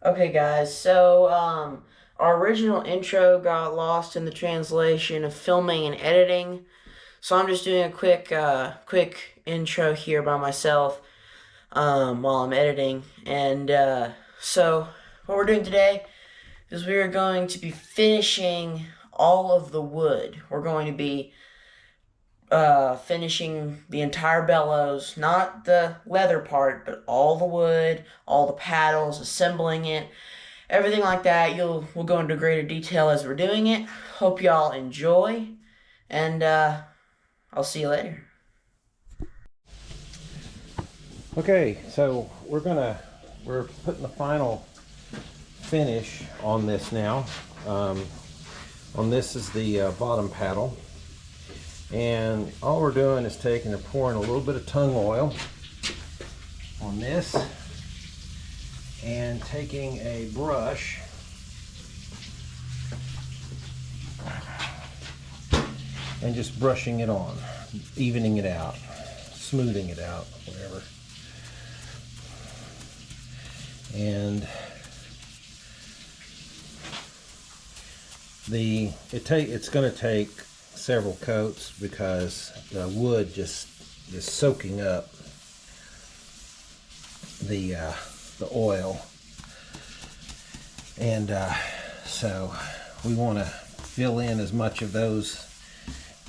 Okay, guys, so our original intro got lost in the translation of filming and editing, so I'm just doing a quick intro here by myself while I'm editing. And so, what we're doing today is we are going to be finishing all of the wood. We're going to be finishing the entire bellows, not the leather part, but all the wood, all the paddles, assembling it, everything like that. We'll go into greater detail as we're doing it. Hope y'all enjoy, and I'll see you later. Okay, so we're putting the final finish on this now. On this is the bottom paddle, and all we're doing is taking and pouring a little bit of tung oil on this, and taking a brush and just brushing it on, evening it out, smoothing it out, whatever. And it's going to take several coats because the wood just is soaking up the oil, and so we want to fill in as much of those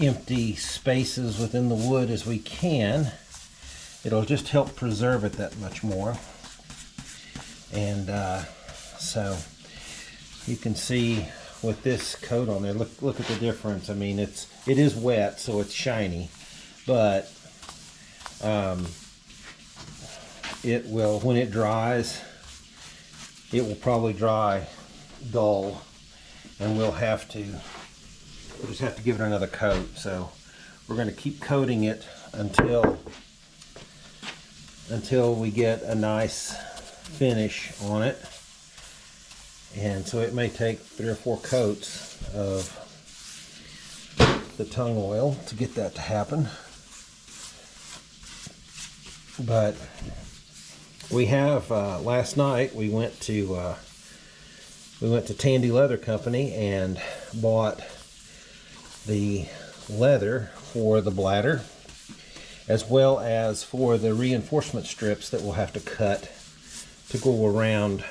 empty spaces within the wood as we can. It'll just help preserve it that much more. And so you can see with this coat on there, look at the difference. I mean, it is wet, so it's shiny, but it will, when it dries, it will probably dry dull, and we'll just have to give it another coat. So we're going to keep coating it until we get a nice finish on it. And so it may take 3 or 4 coats of the tung oil to get that to happen. But we have last night we went to Tandy Leather Company and bought the leather for the bladder, as well as for the reinforcement strips that we'll have to cut to go around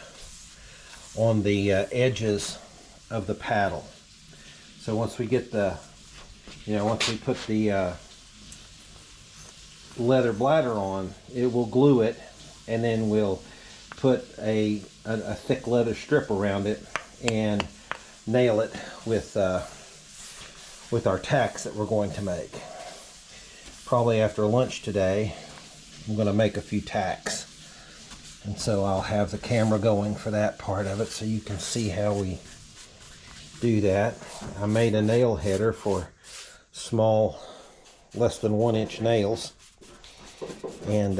on the edges of the paddle. So once we get once we put the leather bladder on, it will glue it, and then we'll put a thick leather strip around it and nail it with our tacks that we're going to make. Probably after lunch today, I'm going to make a few tacks. And so I'll have the camera going for that part of it so you can see how we do that. I made a nail header for small, less than 1-inch nails. And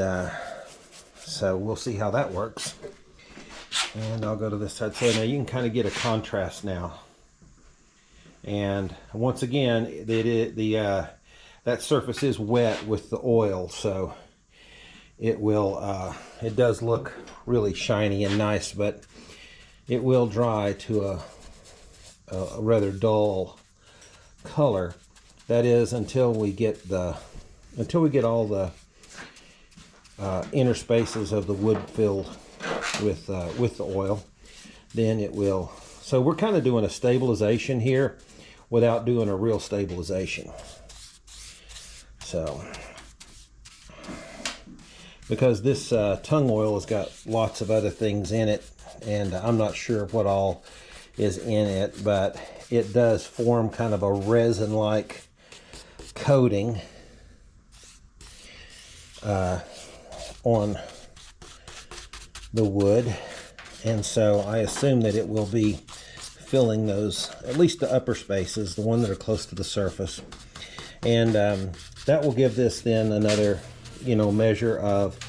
so we'll see how that works. And I'll go to this side. So now you can kind of get a contrast now. And once again, that surface is wet with the oil, so it does look really shiny and nice, but it will dry to a rather dull color. That is until we get all the inner spaces of the wood filled with the oil. Then it will. So we're kind of doing a stabilization here without doing a real stabilization. So, because this tung oil has got lots of other things in it, and I'm not sure what all is in it, but it does form kind of a resin-like coating on the wood, and so I assume that it will be filling those, at least the upper spaces, the ones that are close to the surface, and that will give this then another measure of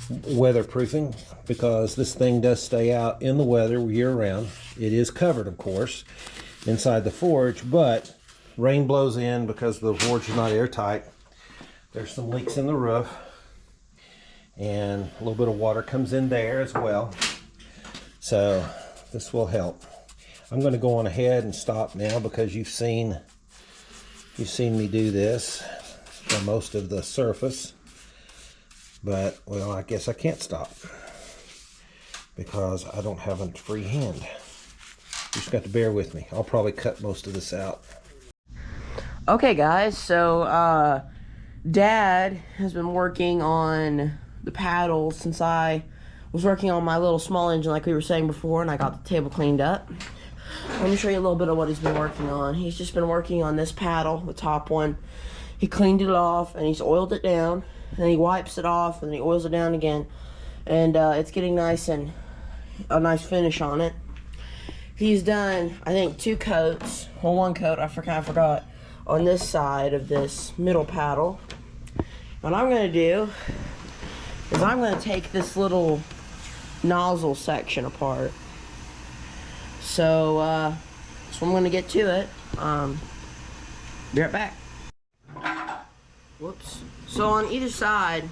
weatherproofing, because this thing does stay out in the weather year round. It is covered, of course, inside the forge, but rain blows in because the forge is not airtight. There's some leaks in the roof, and a little bit of water comes in there as well. So this will help. I'm going to go on ahead and stop now because you've seen me do this for most of the surface. But, well, I guess I can't stop because I don't have a free hand. You just got to bear with me. I'll probably cut most of this out. Okay, guys, so Dad has been working on the paddles since I was working on my little small engine like we were saying before, and I got the table cleaned up. Let me show you a little bit of what he's been working on. He's just been working on this paddle, the top one. He cleaned it off, and he's oiled it down, and then he wipes it off, and then he oils it down again. And it's getting nice and a nice finish on it. He's done, I think, 2 coats. Well, 1 coat, I forgot, on this side of this middle paddle. What I'm going to do is I'm going to take this little nozzle section apart. So I'm going to get to it. Be right back. Whoops. So on either side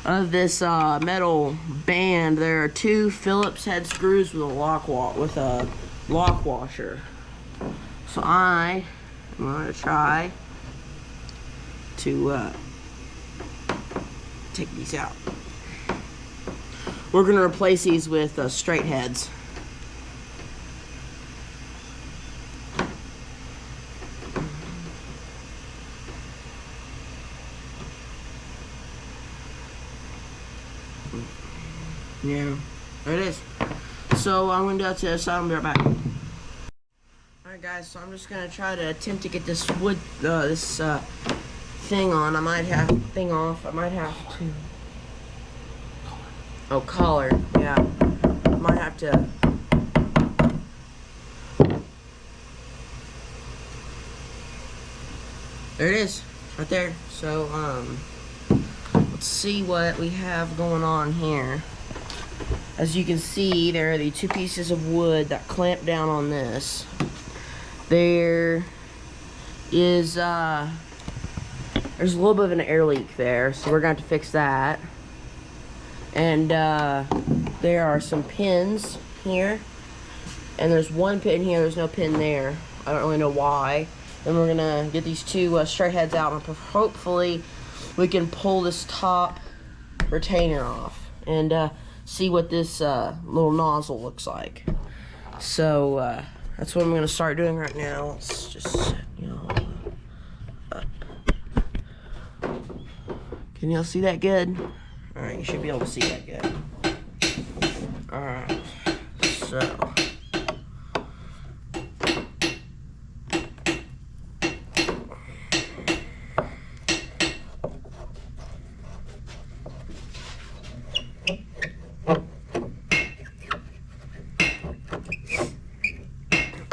of this metal band, there are 2 Phillips head screws with a lock washer. So I'm going to try to take these out. We're going to replace these with straight heads. Yeah, there it is. So I'm going to do that to the other side. I'll be right back. Alright guys, so I'm just going to try to attempt to get this wood, thing on. I might have thing off. I might have to. Oh, collar. Yeah. Might have to. There it is. Right there. So, let's see what we have going on here. As you can see, there are the 2 pieces of wood that clamp down on this. There is, there's a little bit of an air leak there, so we're going to have to fix that. And there are some pins here, and there's 1 pin here, there's no pin there. I don't really know why. Then we're going to get these 2 straight heads out, and hopefully we can pull this top retainer off and see what this little nozzle looks like. So that's what I'm going to start doing right now. Let's just set y'all up. Can y'all see that good? Alright, you should be able to see that good. Alright, so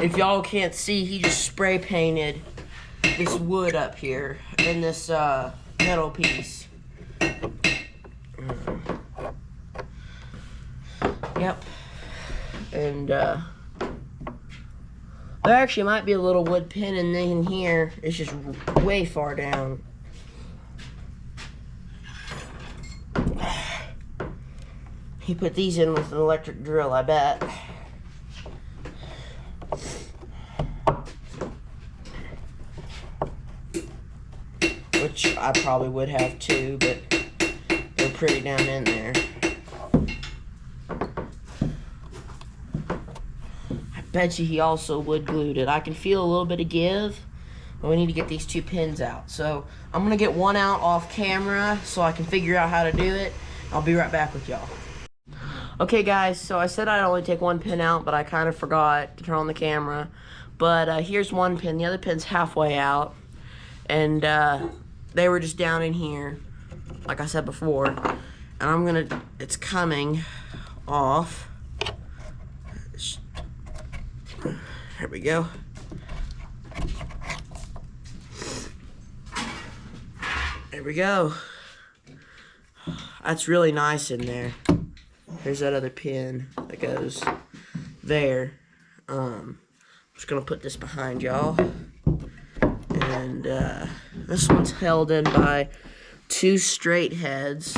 if y'all can't see, he just spray painted this wood up here in this metal piece. Yep. And there actually might be a little wood pin in here. It's just way far down. He put these in with an electric drill, I bet. Which I probably would have too, but they're pretty down in there. I bet you he also wood glued it. I can feel a little bit of give, but we need to get these 2 pins out. So I'm gonna get one out off camera so I can figure out how to do it. I'll be right back with y'all. Okay guys, so I said I'd only take 1 pin out, but I kind of forgot to turn on the camera. But here's 1 pin, the other pin's halfway out. And they were just down in here, like I said before. And it's coming off. There we go. There we go. That's really nice in there. There's that other pin that goes there. I'm just gonna put this behind y'all. And this one's held in by 2 straight heads.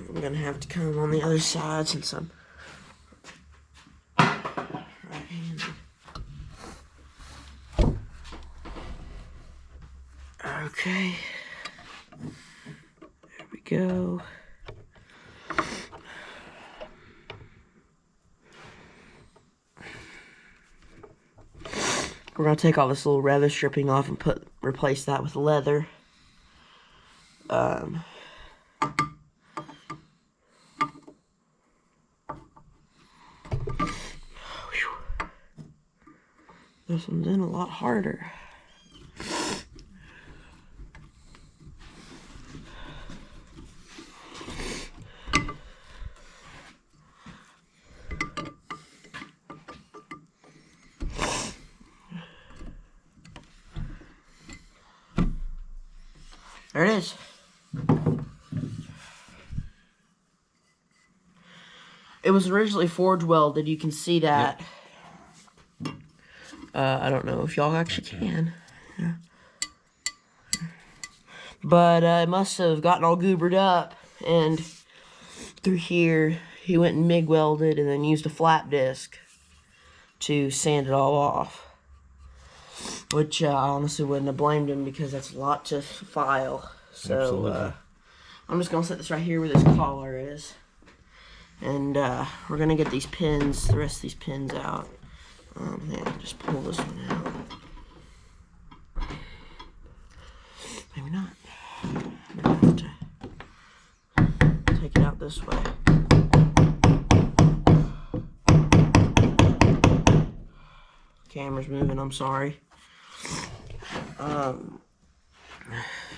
I'm gonna have to come on the other side since I'm right-handed. Okay. There we go. We're gonna take all this little leather stripping off and replace that with leather. This one's in a lot harder. There it is. It was originally forge welded. You can see that. Yep. I don't know if y'all actually can. Yeah. But it must have gotten all goobered up, and through here he went and MIG welded and then used a flap disc to sand it all off. Which I honestly wouldn't have blamed him because that's a lot to file. So I'm just gonna set this right here where this collar is, and we're gonna get these pins, the rest of these pins out. Yeah, just pull this one out. Maybe not. I'm gonna have to take it out this way. Camera's moving. I'm sorry.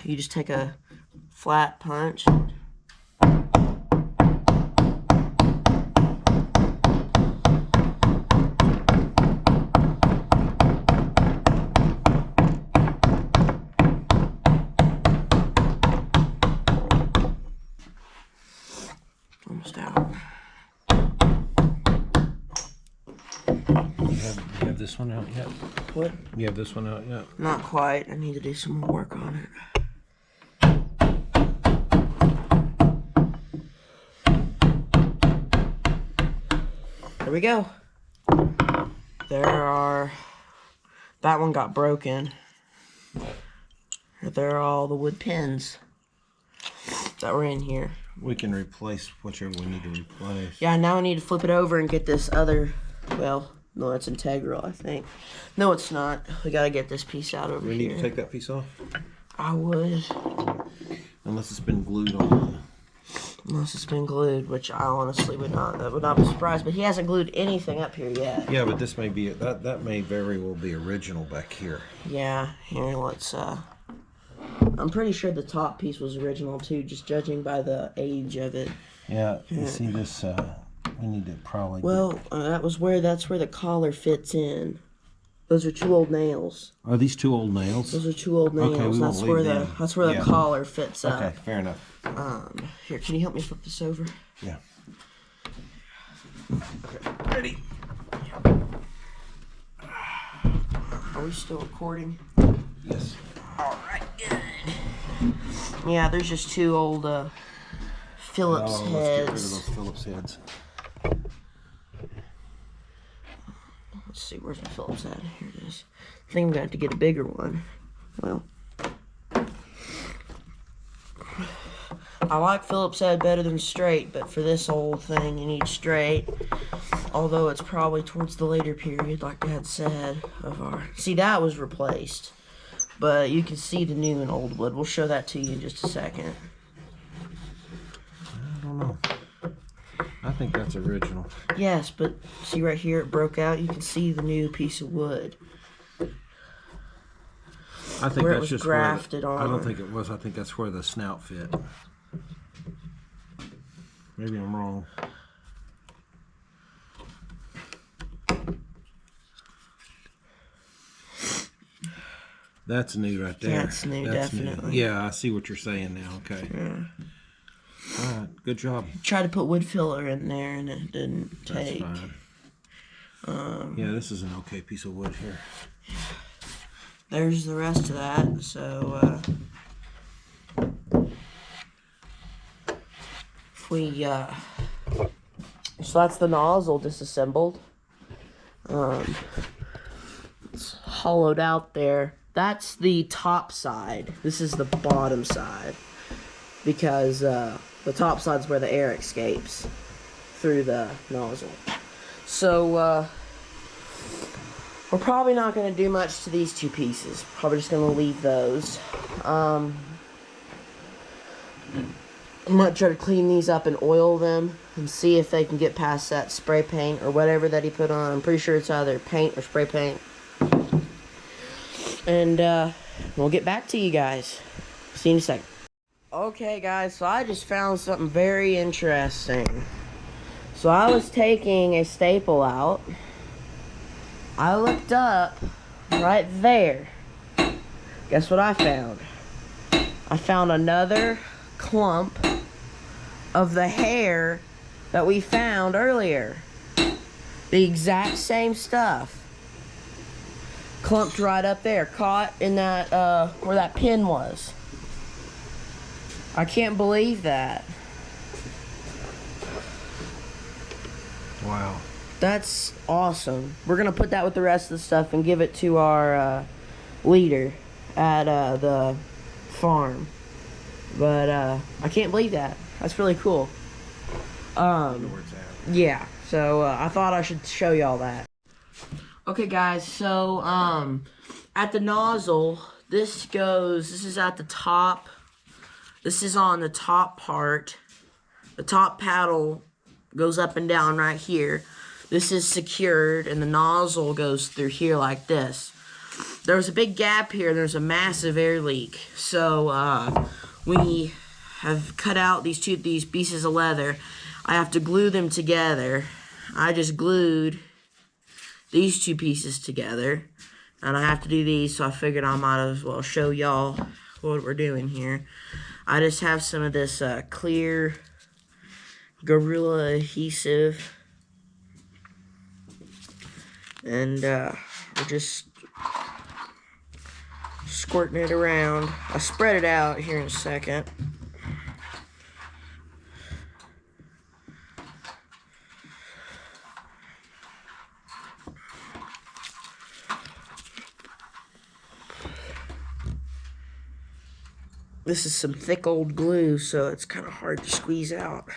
You just take a flat punch. Almost out. You have this one out yet? What? You have this one out yet? Not quite. I need to do some more work on it. There we go. That one got broken. There are all the wood pins that were in here. We can replace whichever we need to replace. Yeah, now I need to flip it over and get this other, well, no, it's integral, I think. No, it's not. We gotta get this piece out over here. We need to take that piece off? I would. Unless it's been glued on. Unless it's been glued, which I honestly would not. That would not be surprised. But he hasn't glued anything up here yet. Yeah, but this may be that may very well be original back here. Yeah. Here, let's. I'm pretty sure the top piece was original too, just judging by the age of it. Yeah. You see this? We need to probably. Well, that's where the collar fits in. Those are 2 old nails. Are these 2 old nails? Those are 2 old nails. Okay, That's where the collar fits up. Okay, fair enough. Here, can you help me flip this over? Yeah. Okay, ready. Are we still recording? Yes. All right, good. Yeah, there's just 2 old Phillips heads. Let's get rid of those Phillips heads. Let's see, where's my Phillips at? Here it is. I think I'm gonna have to get a bigger one. Well, I like Phillips head better than straight, but for this old thing, you need straight. Although it's probably towards the later period, like Dad said, of our. See, that was replaced, but you can see the new and old wood. We'll show that to you in just a second. I don't know. I think that's original. Yes, but see right here, it broke out. You can see the new piece of wood. I think where that's it was just grafted on. I don't think it was. I think that's where the snout fit. Maybe I'm wrong. That's new right there. That's new, definitely. New. Yeah, I see what you're saying now. Okay. Yeah. All right. Good job. Tried to put wood filler in there and it didn't take. That's fine. Yeah, this is an okay piece of wood here. There's the rest of that. So So that's the nozzle disassembled. It's hollowed out there. That's the top side. This is the bottom side because the top side's where the air escapes through the nozzle. So we're probably not going to do much to these two pieces. Probably just going to leave those. I might try to clean these up and oil them and see if they can get past that spray paint or whatever that he put on. I'm pretty sure it's either paint or spray paint. And we'll get back to you guys. See you in a second. Okay guys, so I just found something very interesting. So I was taking a staple out. I looked up right there. Guess what I found? I found another clump of the hair that we found earlier. The exact same stuff. Clumped right up there, caught in that, where that pin was. I can't believe that. Wow. That's awesome. We're gonna put that with the rest of the stuff and give it to our leader at the farm. But I can't believe that. That's really cool. Yeah. So I thought I should show y'all that. Okay, guys. So at the nozzle, this is at the top. This is on the top part. The top paddle goes up and down right here. This is secured, and the nozzle goes through here like this. There's a big gap here. There's a massive air leak. So we have cut out these pieces of leather. I have to glue them together. I just glued these two pieces together, and I have to do these, so I figured I might as well show y'all what we're doing here. I just have some of this clear Gorilla adhesive, and we're just squirting it around. I'll spread it out here in a second. This is some thick old glue, so it's kind of hard to squeeze out.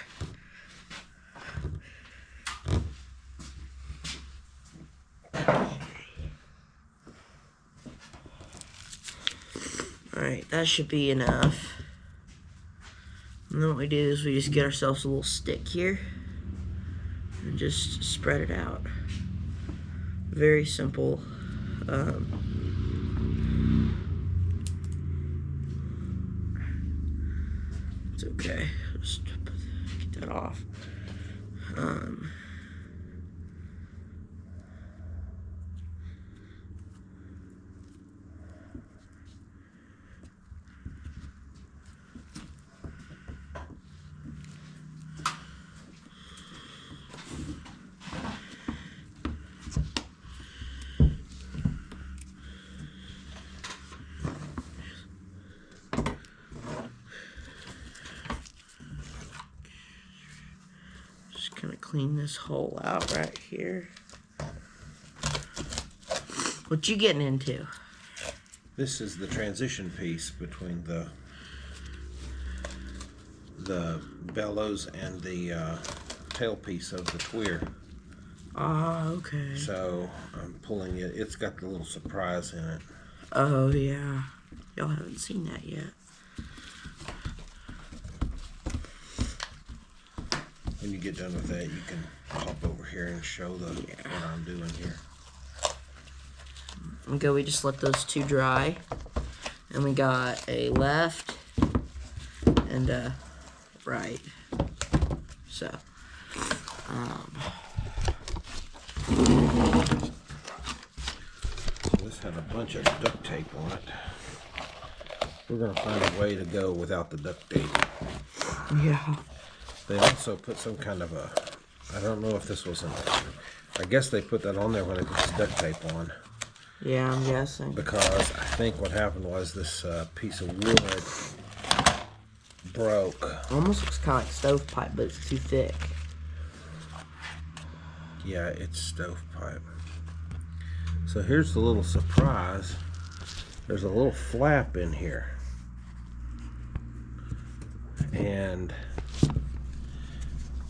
Alright, that should be enough. And then what we do is we just get ourselves a little stick here and just spread it out. Very simple. It's okay. Just get that off. Just gonna clean this hole out right here. What you getting into? This is the transition piece between the bellows and the tailpiece of the tweer. Ah, okay. So I'm pulling it. It's got the little surprise in it. Oh, yeah. Y'all haven't seen that yet. When you get done with that, you can hop over here and show what I'm doing here. Okay, we just let those two dry. And we got a left and a right. So, this had a bunch of duct tape on it. We're going to find a way to go without the duct tape. yeah. They also put some kind of I don't know if this was I guess they put that on there when they put this duct tape on. Yeah, I'm guessing. Because I think what happened was this piece of wood broke. Almost looks kind of like stovepipe, but it's too thick. Yeah, it's stovepipe. So here's the little surprise. There's a little flap in here. And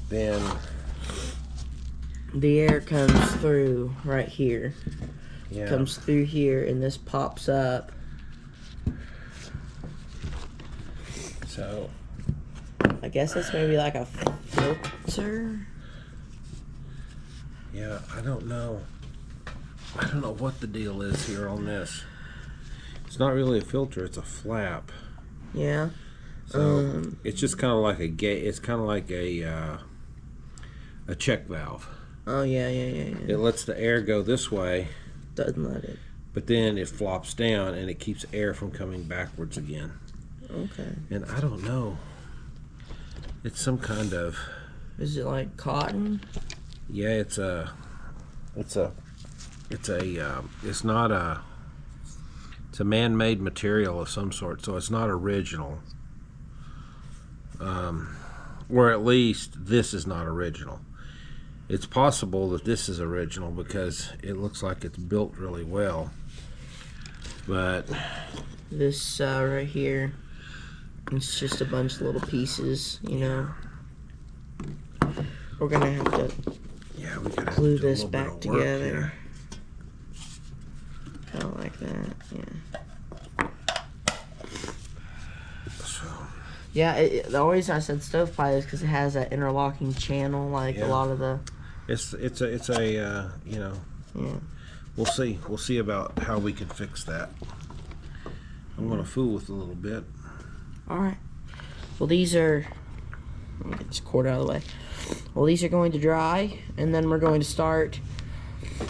then the air comes through right here. Yeah. Comes through here, and this pops up. So I guess it's maybe like a filter. Yeah, I don't know. I don't know what the deal is here on this. It's not really a filter, it's a flap. Yeah. So it's just kind of like a gate. It's kind of like a check valve. Oh yeah. It lets the air go this way. Doesn't let it. But then it flops down and it keeps air from coming backwards again. Okay. And I don't know. It's some kind of. Is it like cotton? Yeah, it's not a. It's a man-made material of some sort, so it's not original. Or at least this is not original. It's possible that this is original because it looks like it's built really well. But this right here, it's just a bunch of little pieces, you know. We're gonna have to we gotta glue do a this little bit back of work together. here. Kind of like that, yeah. So, yeah, the only reason I said stovepipe is because it has that interlocking channel, like a lot of the. it's a you know. Yeah. We'll see about how we can fix that. I'm gonna fool with it a little bit. All right. Well, these are. Let me get this cord out of the way. Well, these are going to dry, and then we're going to start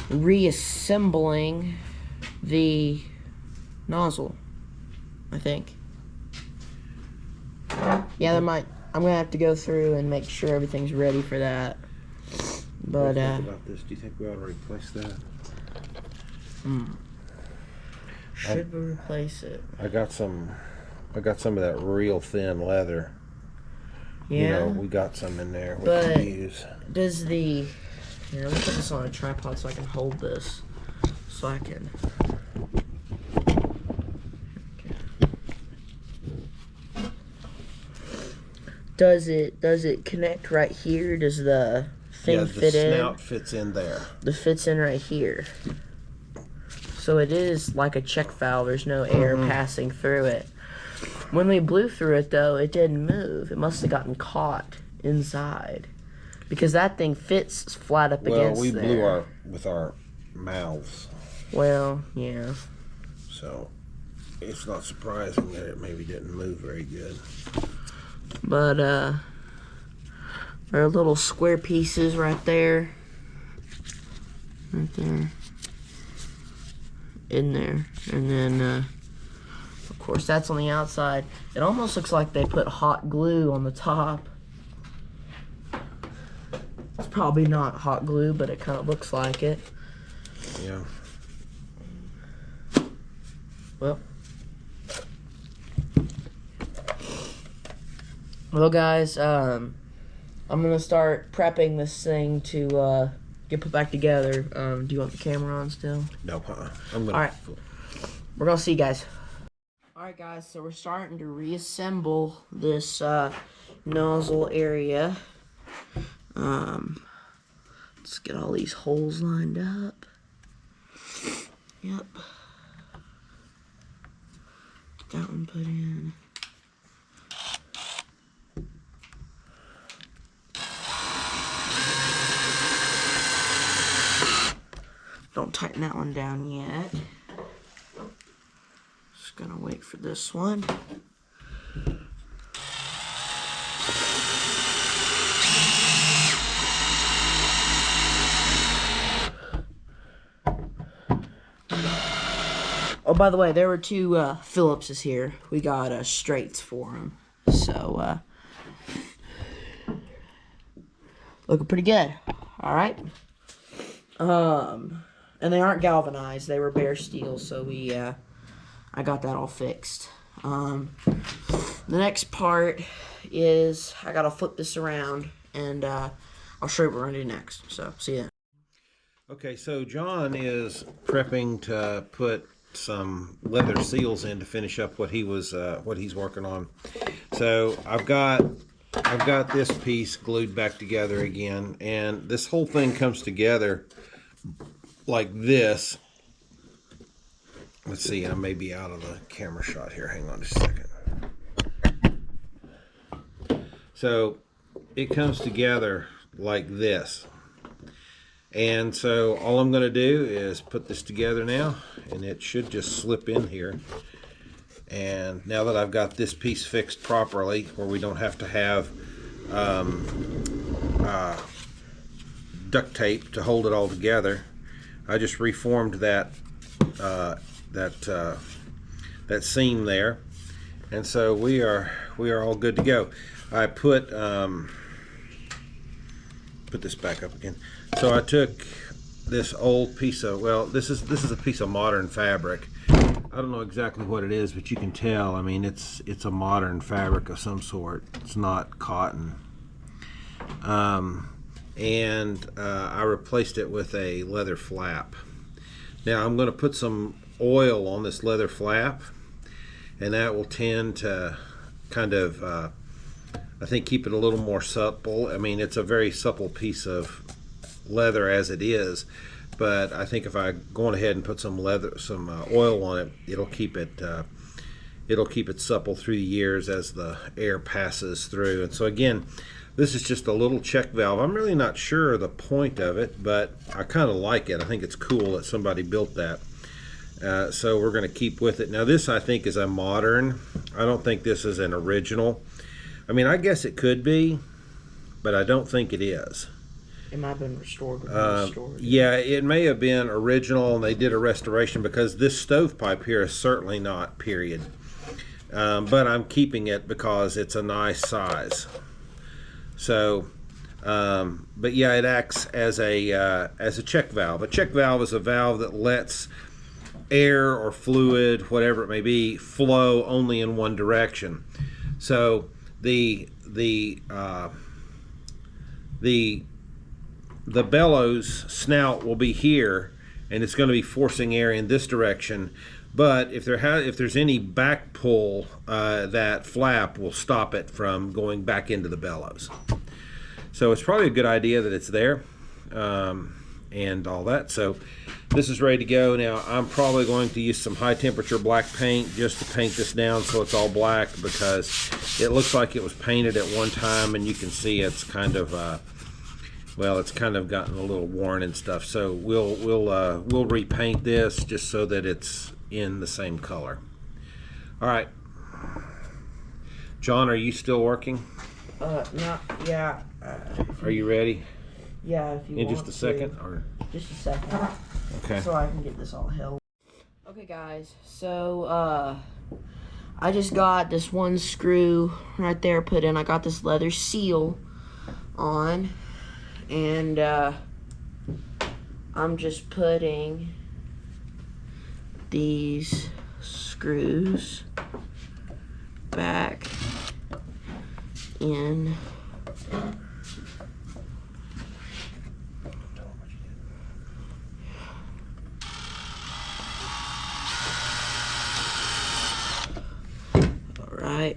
reassembling the nozzle, I think. Yeah, I'm gonna have to go through and make sure everything's ready for that. But what do you think about this? Do you think we ought to replace that? Should we replace it? I got some of that real thin leather. Yeah. You know, we got some in there we But can use. does the. Here, let me put this on a tripod so I can hold this. So I can. Does it connect right here? Does the thing fit in? The snout fits in there. The fits in right here. So it is like a check valve. There's no air passing through it. When we blew through it, though, it didn't move. It must have gotten caught inside. Because that thing fits flat up against there. Well, we blew with our mouths. Well, yeah. So it's not surprising that it maybe didn't move very good. But, there are little square pieces right there. Right there. In there. And then, of course, that's on the outside. It almost looks like they put hot glue on the top. It's probably not hot glue, but it kind of looks like it. Yeah. Well, guys, I'm gonna start prepping this thing to get put back together. Do you want the camera on still? No, I'm gonna. All right. We're gonna see you guys. All right, guys. So we're starting to reassemble this nozzle area. Let's get all these holes lined up. Yep. Get that one put in. Don't tighten that one down yet. Just gonna wait for this one. Oh, by the way, there were two Phillipses here. We got straights for them. So, looking pretty good. All right. And they aren't galvanized. They were bare steel, so I got that all fixed. The next part is I gotta flip this around, and I'll show you what we're gonna do next. So see ya. Okay, so John is prepping to put some leather seals in to finish up what he's working on. So I've got this piece glued back together again, and this whole thing comes together like this. Let's see, I may be out of the camera shot here. Hang on just a second. So it comes together like this. And so all I'm going to do is put this together now, and it should just slip in here. And now that I've got this piece fixed properly, where we don't have to have duct tape to hold it all together, I just reformed that seam there, and so we are all good to go. I put this back up again. So I took this old piece of, well, this is a piece of modern fabric. I don't know exactly what it is, but you can tell. I mean, it's a modern fabric of some sort. It's not cotton. And I replaced it with a leather flap. Now I'm going to put some oil on this leather flap, and that will tend to kind of, I think, keep it a little more supple. I mean, it's a very supple piece of leather as it is, but I think if I go on ahead and put some oil on it, it'll keep it supple through the years as the air passes through. And so again, this is just a little check valve. I'm really not sure the point of it, but I kind of like it. I think it's cool that somebody built that. So we're going to keep with it. Now this, I think, is a modern. I don't think this is an original. I mean, I guess it could be, but I don't think it is. It might have been restored. Yeah, it may have been original and they did a restoration, because this stovepipe here is certainly not period. But I'm keeping it because it's a nice size. So, but yeah, it acts as a check valve. A check valve is a valve that lets air or fluid, whatever it may be, flow only in one direction. So the bellows snout will be here, and it's going to be forcing air in this direction. But if there's any back pull, that flap will stop it from going back into the bellows. So it's probably a good idea that it's there, and all that. So this is ready to go. Now I'm probably going to use some high temperature black paint just to paint this down so it's all black, because it looks like it was painted at one time, and you can see it's kind of well, it's kind of gotten a little worn and stuff. So we'll repaint this just so that it's in the same color. All right, John, are you still working? No, yeah. Are you ready? Yeah, if you in want just a second, to. or Just a second. okay. So I can get this all held. Okay, guys. So I just got this one screw right there put in. I got this leather seal on, and I'm just putting these screws back in. All right.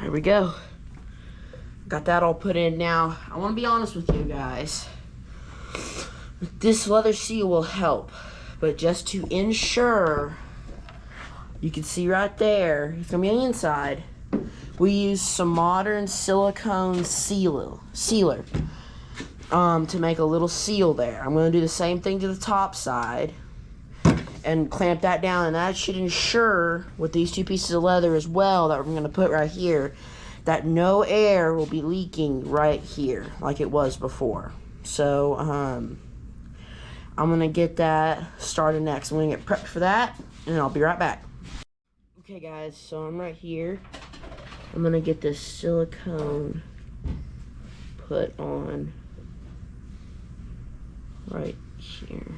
There we go. Got that all put in. Now, I want to be honest with you guys. This leather seal will help, but just to ensure, you can see right there, it's going to be on the inside, we use some modern silicone sealer to make a little seal there. I'm going to do the same thing to the top side and clamp that down, and that should ensure with these two pieces of leather as well that we're going to put right here that no air will be leaking right here like it was before. So I'm going to get that started next. I'm going to get prepped for that, and I'll be right back. Okay guys, so I'm right here. I'm going to get this silicone put on here.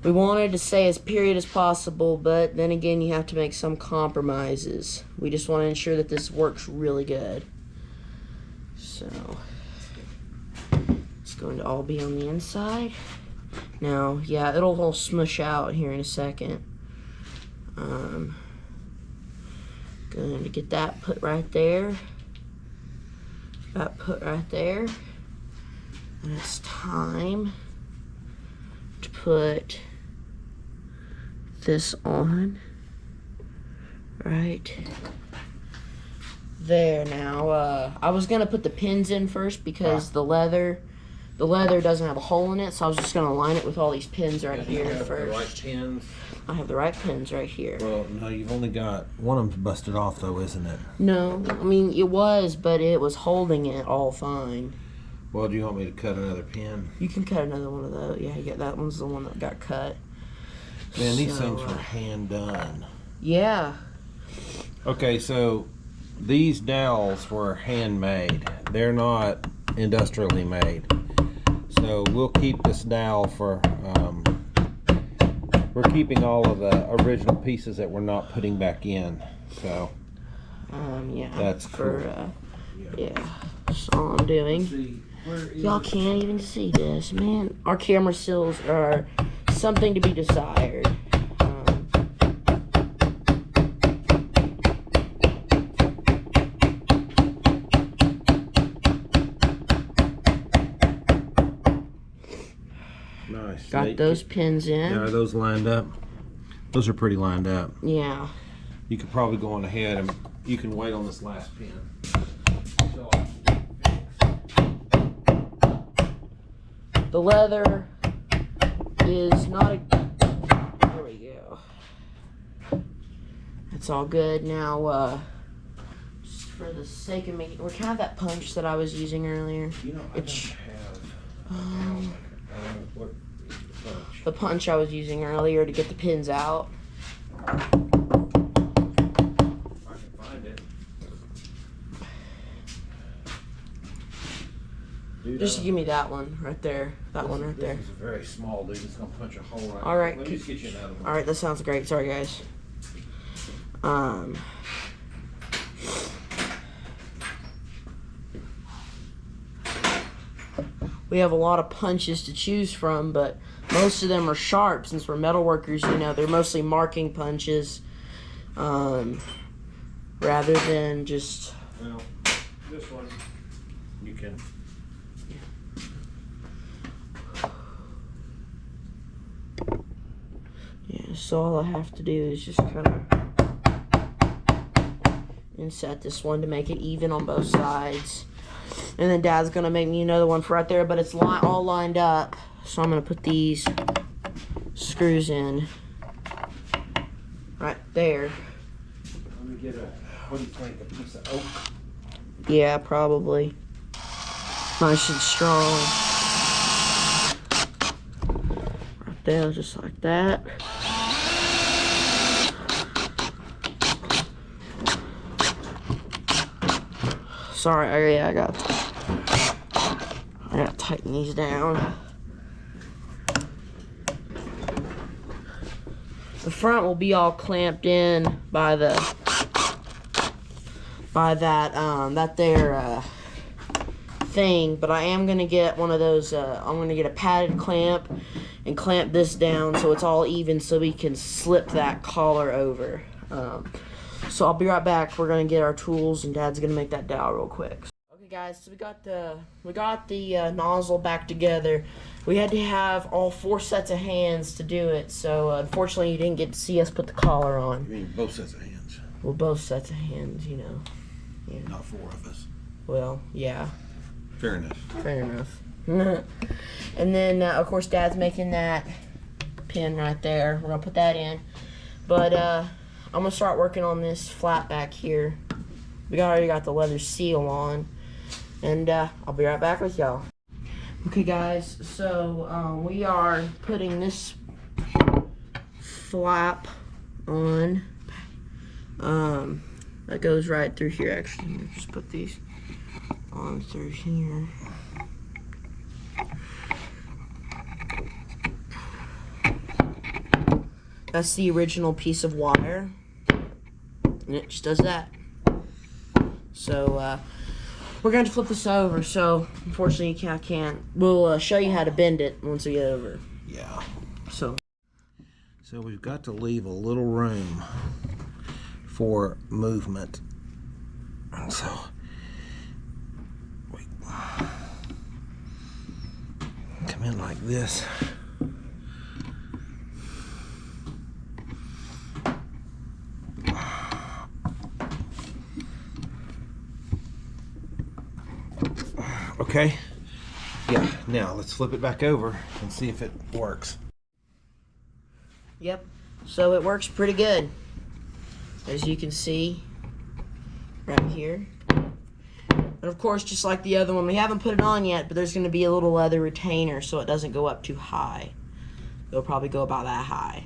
We wanted to stay as period as possible, but then again, you have to make some compromises. We just want to ensure that this works really good. So, it's going to all be on the inside. Now, yeah, it'll all smush out here in a second. Going to get that put right there. That put right there. And it's time to put this on right there. Now I was gonna put the pins in first because the leather doesn't have a hole in it, so I was just gonna line it with all these pins right here first. The right pins. I have the right pins right here. Well, no, you've only got one of them's busted off though, isn't it? No, I mean it was, but it was holding it all fine. Well, do you want me to cut another pin? You can cut another one of those. Yeah, that one's the one that got cut. Man, these things were hand done. Yeah. Okay, so these dowels were handmade. They're not industrially made. So we'll keep this dowel for, we're keeping all of the original pieces that we're not putting back in. So, yeah. that's for, cool. Yeah, that's all I'm doing. Y'all can't even see this, man. Our camera sills are something to be desired. Nice. Got those pins in. Yeah, are those lined up? Those are pretty lined up. Yeah. You could probably go on ahead and you can wait on this last pin. The leather is not a... There we go. It's all good. Now, just for the sake of making... We're kind of that punch that I was using earlier. You know, I don't have... what punch? The punch I was using earlier to get the pins out. I can find it. Dude, Just give me that one right there. That one right there. This is very small, dude. It's gonna punch a hole right. All right. Let me just get you another one. All right, that sounds great. Sorry, guys. We have a lot of punches to choose from, but most of them are sharp. Since we're metal workers, you know, they're mostly marking punches, rather than just... Well, this one, you can... Yeah, so all I have to do is just kind of inset this one to make it even on both sides. And then Dad's going to make me another one for right there, but it's all lined up. So I'm going to put these screws in right there. Let me get what do you think, a piece of oak? Yeah, probably. Nice and strong. Right there, just like that. Sorry, I gotta tighten these down. The front will be all clamped in by that thing, but I am gonna get one of those. I'm gonna get a padded clamp and clamp this down so it's all even, so we can slip that collar over. So I'll be right back. We're gonna get our tools, and Dad's gonna make that dowel real quick. Okay, guys, so we got the nozzle back together. We had to have all 4 sets of hands to do it, so unfortunately you didn't get to see us put the collar on. You mean both sets of hands? Well, both sets of hands, you know. Yeah. Not 4 of us. Well, yeah. Fair enough. Fair enough. And then, of course, Dad's making that pin right there. We're gonna put that in, but I'm gonna start working on this flap back here. We already got the leather seal on, and I'll be right back with y'all. Okay, guys, so we are putting this flap on. That goes right through here, actually. Just put these on through here. That's the original piece of wire. And it just does that. So, we're going to flip this over. So, unfortunately, I can't. We'll show you how to bend it once we get over. Yeah. So we've got to leave a little room for movement. So, we come in like this. Okay. Yeah, now let's flip it back over and see if it works. Yep. So it works pretty good. As you can see right here. And of course, just like the other one, we haven't put it on yet, but there's going to be a little leather retainer so it doesn't go up too high. It'll probably go about that high.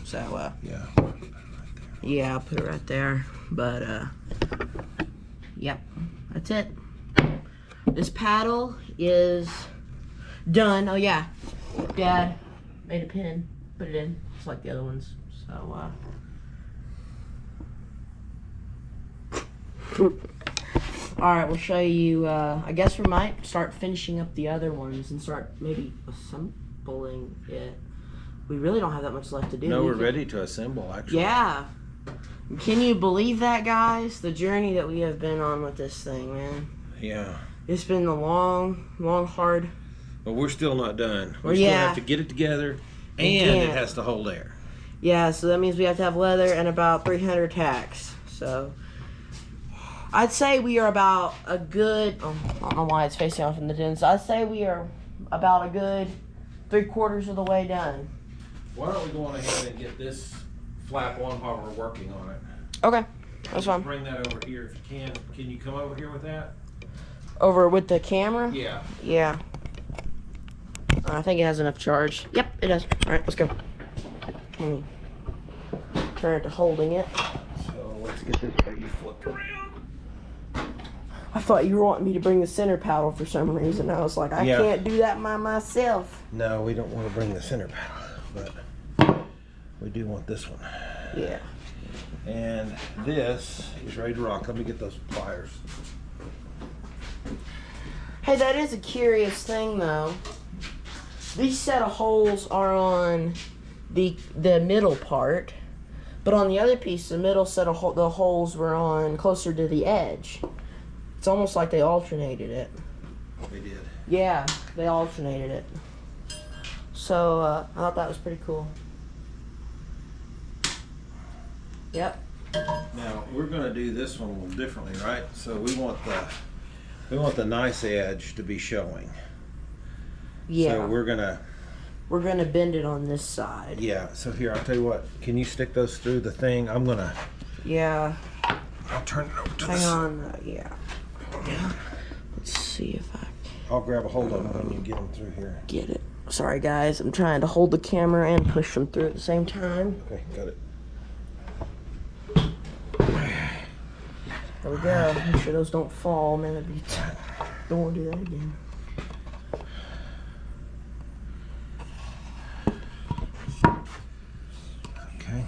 So, yeah. Yeah, I'll put it right there. But, yep, that's it. This paddle is done. Oh, yeah. Dad made a pin, put it in, just like the other ones. So, alright, we'll show you, I guess we might start finishing up the other ones and start maybe assembling it. We really don't have that much left to do. No, we're ready to assemble, actually. Yeah. Can you believe that, guys? The journey that we have been on with this thing, man. Yeah. It's been a long, hard. But we're still not done. We Well, still yeah. have to get it together, and Again. it has to hold air. Yeah, so that means we have to have leather and about 300 tacks. So, I'd say we are about a good, I don't know why it's facing off in the dens. I'd say we are about a good 3/4 of the way done. Why don't we go on ahead and get this flap on while we're working on it? Okay, that's fine. Bring that over here if you can. Can you come over here with that? Over with the camera? Yeah. Yeah. I think it has enough charge. Yep, it does. Alright, let's go. Let me turn it to holding it. So let's get this baby flipped around. I thought you were wanting me to bring the center paddle for some reason. I was like, I can't do that by myself. No, we don't want to bring the center paddle, but we do want this one. Yeah. And this is ready to rock. Let me get those pliers. Hey, that is a curious thing, though. These set of holes are on the middle part, but on the other piece, the middle set of the holes were on closer to the edge. It's almost like they alternated it. They did. Yeah, they alternated it. So, I thought that was pretty cool. Yep. Now we're going to do this one a little differently, right? So we want the nice edge to be showing. Yeah. So we're gonna bend it on this side. Yeah. So here, I'll tell you what. Can you stick those through the thing? I'm gonna. Yeah. I'll turn it over to Hang this. on. Yeah. Let's see if I I'll grab a hold of them when you get them through here. get it. Sorry, guys. I'm trying to hold the camera and push them through at the same time. Okay, got it. There we go. Make sure those don't fall, man. That'd be don't want to do that again. Okay.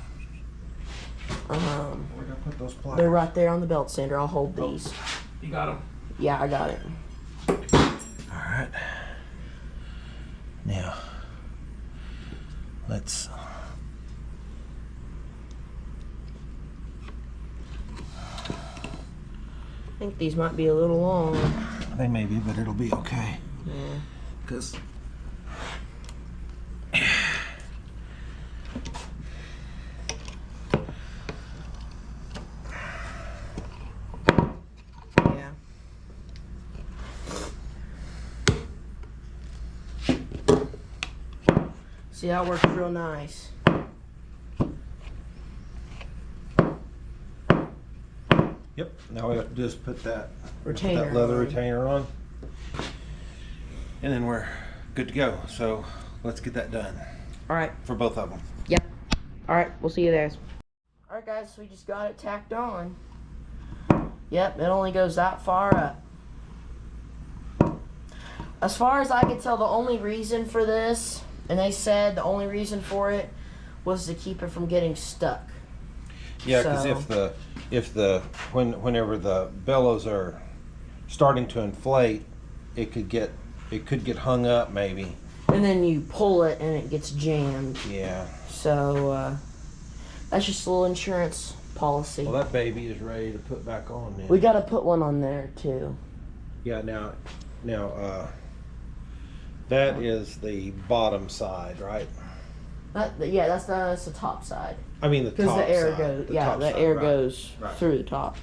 Where did I put those pliers? They're right there on the belt sander. I'll hold these. You got them. Yeah, I got it. All right. Now, let's. I think these might be a little long. They may be, but it'll be okay. Yeah. Because. Yeah. See, that works real nice. Yep. Now we have to just put that Retainer leather on. retainer on, and then we're good to go. So let's get that done All right. for both of them. Yep. All right. We'll see you there. All right, guys. So we just got it tacked on. Yep. It only goes that far up. As far as I could tell, the only reason for this, and they said the only reason for it, was to keep it from getting stuck. Yeah, because So- whenever the bellows are starting to inflate, it could get hung up maybe. And then you pull it and it gets jammed. Yeah. So that's just a little insurance policy. Well, that baby is ready to put back on then. We got to put one on there too. Yeah. Now, that is the bottom side, right? Yeah, that's the top side. I mean the top Because the air side. goes, top the side, air right. goes Right. through the top.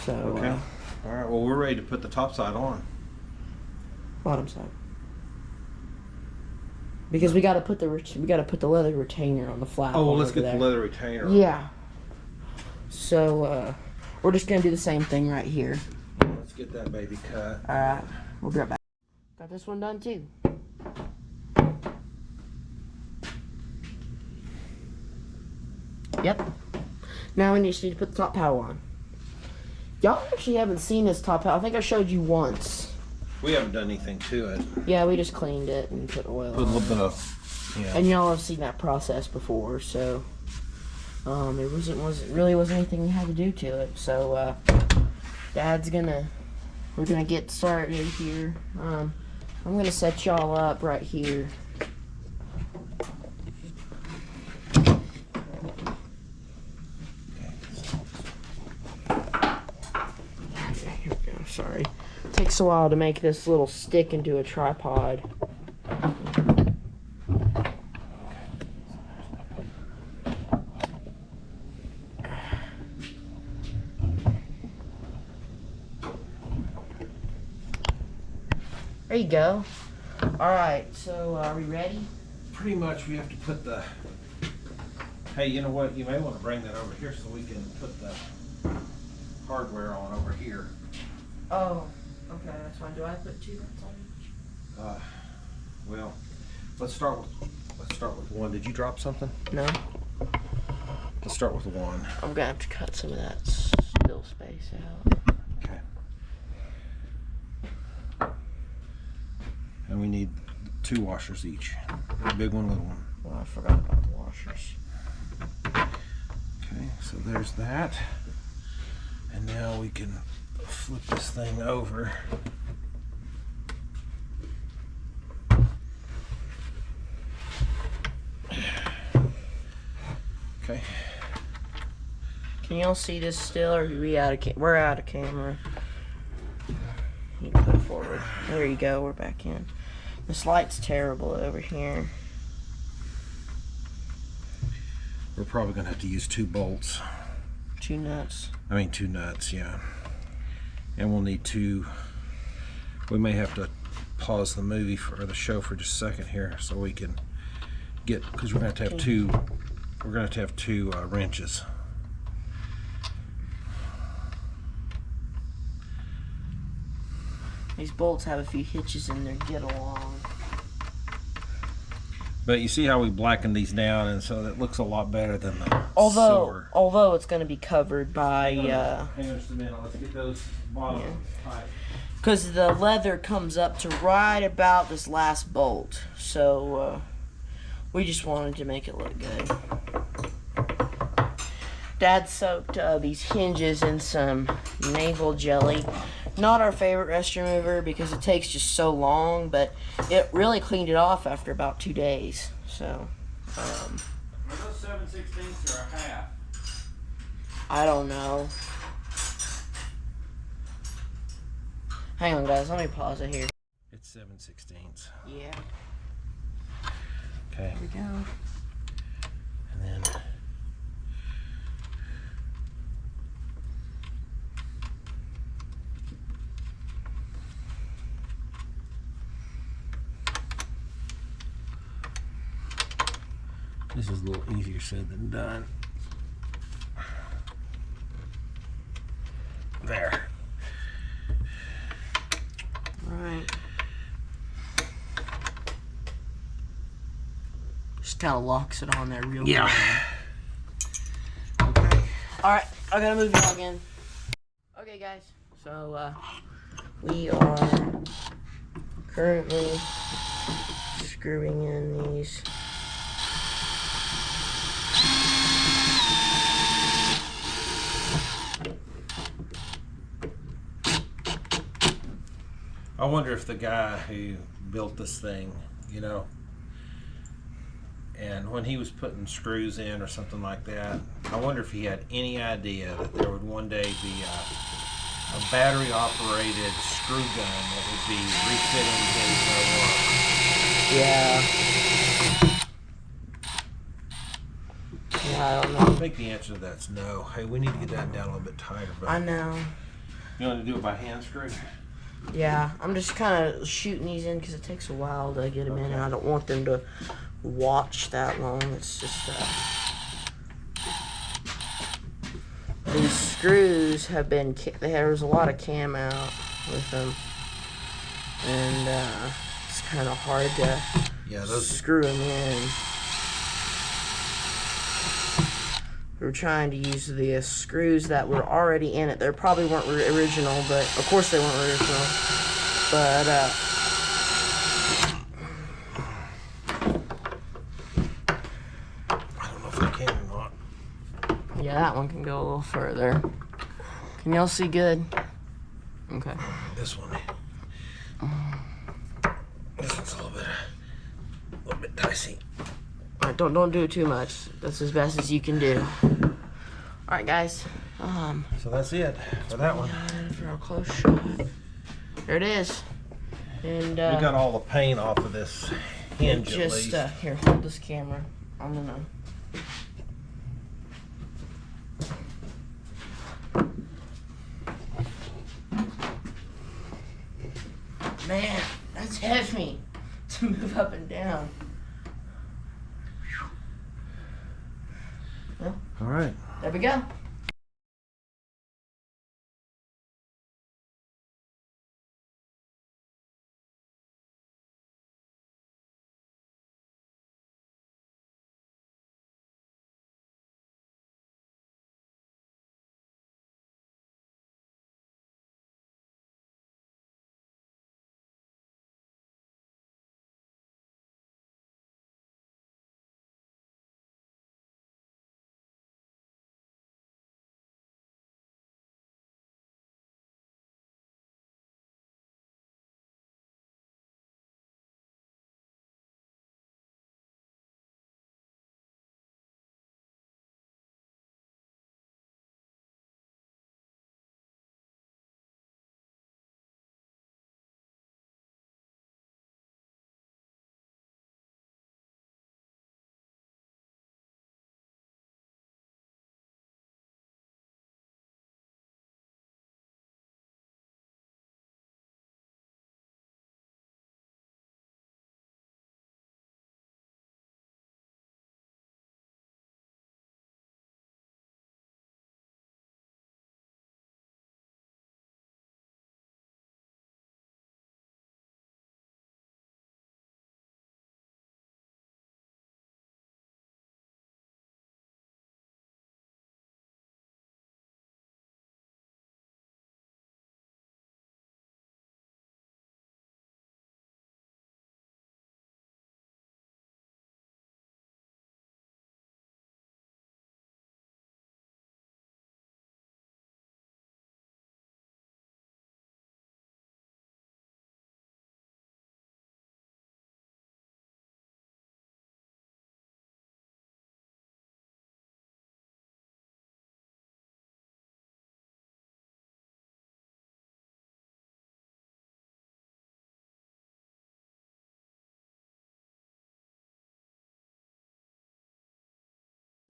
So Okay. All right. Well, we're ready to put the top side on. bottom side. Because we got to put the leather retainer on the flap. Oh, well, let's over get there. the leather retainer. Yeah. So we're just gonna do the same thing right here. Let's get that baby cut. All right, we'll be right back. Got this one done too. Yep. Now we just need to put the top panel on. Y'all actually haven't seen this top panel. I think I showed you once. We haven't done anything to it. Yeah, we just cleaned it and put oil Put a on little it. bit of, yeah. And y'all have seen that process before, so it wasn't anything we had to do to it. So we're gonna get started here. I'm gonna set y'all up right here. Here we go. Sorry, takes a while to make this little stick into a tripod. There you go. Alright, so are we ready? Pretty much we have to put the... Hey, you know what? You may want to bring that over here so we can put the hardware on over here. Oh, okay, that's fine. Do I put 2 minutes on each? Well, let's start with one. Did you drop something? No. Let's start with one. I'm gonna have to cut some of that still space out. Okay. And we need 2 washers each. Big one, little one. Well, I forgot about the washers. Okay, so there's that. And now we can flip this thing over. Okay. Can y'all see this still, or are we we're out of camera? You can put it forward. There you go. We're back in. This light's terrible over here. We're probably gonna have to use 2 bolts. 2 nuts. I mean 2 nuts, yeah. And we'll need 2. We may have to pause the movie or the show for just a second here so we can get, because we're gonna have to have 2. We're gonna have to have 2 wrenches. These bolts have a few hitches in there. Get along. But you see how we blackened these down, and so that looks a lot better than the silver. Although it's going to be covered by Hang on just a minute. Let's get those bottoms tight. because the leather comes up to right about this last bolt. So we just wanted to make it look good. Dad soaked these hinges in some navel jelly. Not our favorite rust remover because it takes just so long, but it really cleaned it off after about 2 days. So, Are those 7/16 or a half? I don't know. Hang on, guys. Let me pause it here. It's 7/16. Yeah. Okay. Here we go. And then this is a little easier said than done. There. Right. Just kind of locks it on there real Yeah. good. Okay. Alright, I gotta move y'all again. Okay, guys. So, we are currently screwing in these I wonder if the guy who built this thing, you know, and when he was putting screws in or something like that, I wonder if he had any idea that there would one day be a battery operated screw gun that would be refitting his work. Yeah. Yeah, I don't I know. think the answer to that's no. Hey, we need to get that down a little bit tighter. But I know. you want to do it by hand screw? Yeah, I'm just kind of shooting these in because it takes a while to get them in, and I don't want them to watch that long. It's just these screws have been. There's a lot of cam out with them, and it's kind of hard to screw them in. We were trying to use the screws that were already in it. They probably weren't original, but of course they weren't original. But I don't know if I can or not. yeah, that one can go a little further. Can y'all see good? Okay. This one. This one's a little bit dicey. All right, don't do it too much. That's as best as you can do. All right, guys. So that's it for that one. For a close shot. There it is. And We got all the paint off of this hinge at just least. here, hold this camera. I'm gonna. Man, that's heavy to move up and down. Well, All right. there we go.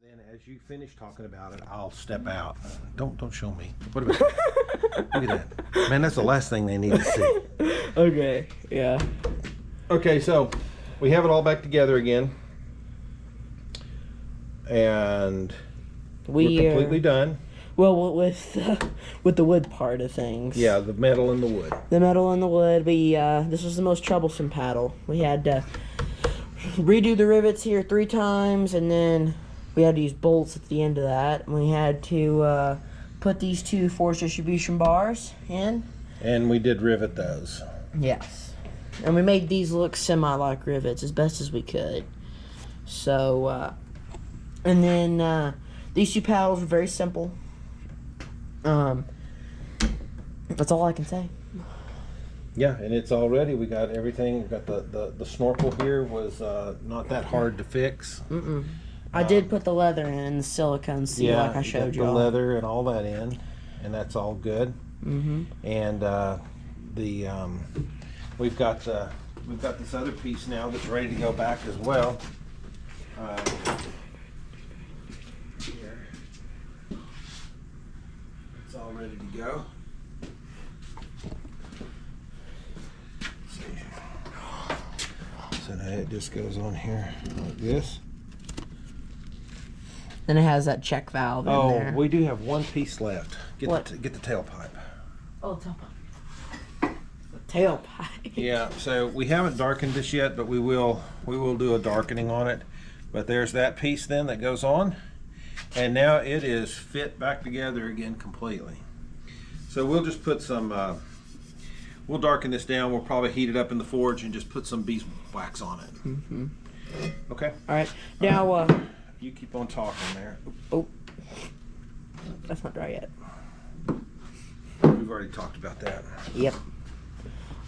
Then as you finish talking about it, I'll step out. Don't show me. What about Look at that. Man, that's the last thing they need to see. Okay, yeah. Okay, so we have it all back together again. And we're completely done. Well, with the wood part of things. Yeah, the metal and the wood. The metal and the wood. This was the most troublesome paddle. We had to redo the rivets here 3 times, and then we had to use bolts at the end of that. We had to put these 2 force distribution bars in. And we did rivet those. Yes. And we made these look semi-like rivets as best as we could. So, and then these 2 paddles were very simple. That's all I can say. Yeah, and it's all ready. We got everything. We got the snorkel here was not that hard to fix. I did put the leather in the silicone seal like I you got showed the y'all. leather and all that in, and that's all good. And we've got this other piece now that's ready to go back as well. Here, it's all ready to go. Let's see. So now it just goes on here like this. Then it has that check valve in there. Oh, we do have one piece left. What? Get the tailpipe. Oh, the tailpipe. Yeah, so we haven't darkened this yet, but we will do a darkening on it. But there's that piece then that goes on, and now it is fit back together again completely. So we'll just put some we'll darken this down. We'll probably heat it up in the forge and just put some beeswax on it. Okay. All right. Now you keep on talking there. oh, that's not dry yet. We've already talked about that. Yep.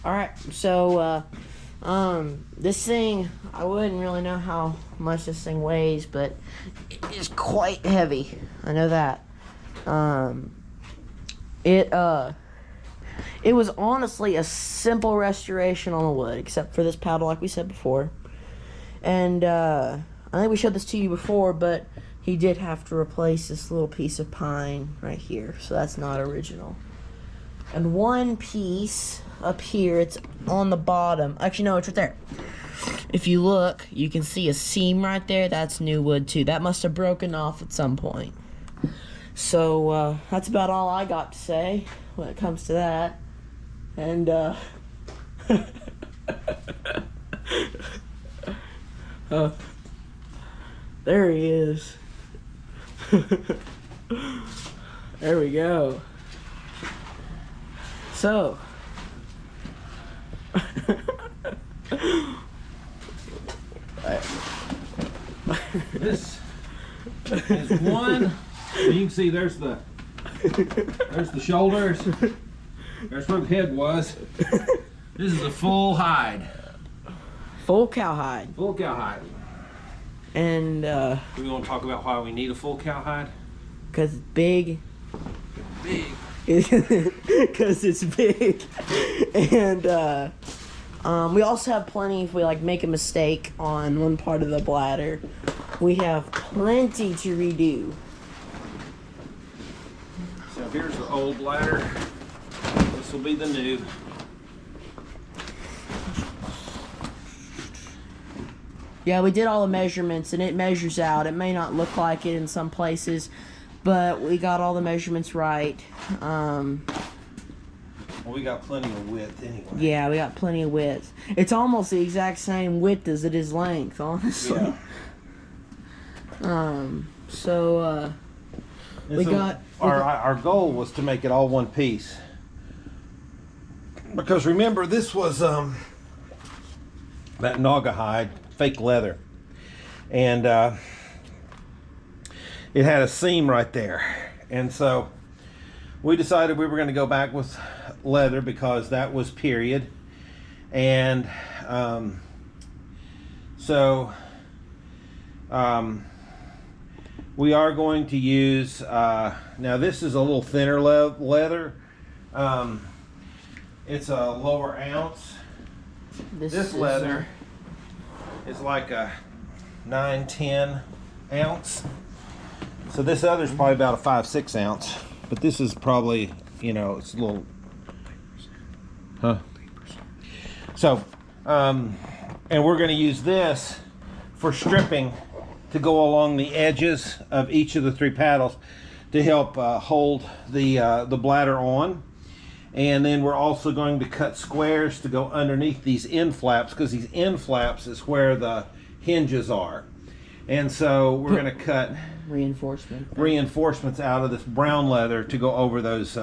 All right. So this thing, I wouldn't really know how much this thing weighs, but it is quite heavy. I know that. It was honestly a simple restoration on the wood, except for this paddle, like we said before. And I think we showed this to you before, but he did have to replace this little piece of pine right here, so that's not original. And one piece up here, it's on the bottom. Actually, no, it's right there. If you look, you can see a seam right there. That's new wood too. That must have broken off at some point. So that's about all I got to say when it comes to that. And there he is. There we go. So This is one. You can see there's the shoulders. There's where the head was. This is a full hide. full cowhide. Full cowhide. And Do we want to talk about why we need a full cowhide? because it's big. Big. Because it's big. And we also have plenty, if we like make a mistake on one part of the bladder, we have plenty to redo. So here's the old bladder. This will be the new. Yeah, we did all the measurements and it measures out. It may not look like it in some places, but we got all the measurements right. Well, we got plenty of width anyway. Yeah, we got plenty of width. It's almost the exact same width as it is length, honestly. Yeah. So we got our goal was to make it all one piece. Because remember, this was that Naga hide, fake leather, and it had a seam right there, and so we decided we were going to go back with leather because that was period, and we are going to use now this is a little thinner leather. It's a lower ounce. This leather is like a 9-10 ounce. So this other is probably about a 5-6 ounce, but this is probably, you know, it's a little, huh? So, and we're going to use this for stripping to go along the edges of each of the 3 paddles to help hold the bladder on. And then we're also going to cut squares to go underneath these end flaps, because these end flaps is where the hinges are. And so we're going to cut reinforcements out of this brown leather to go over those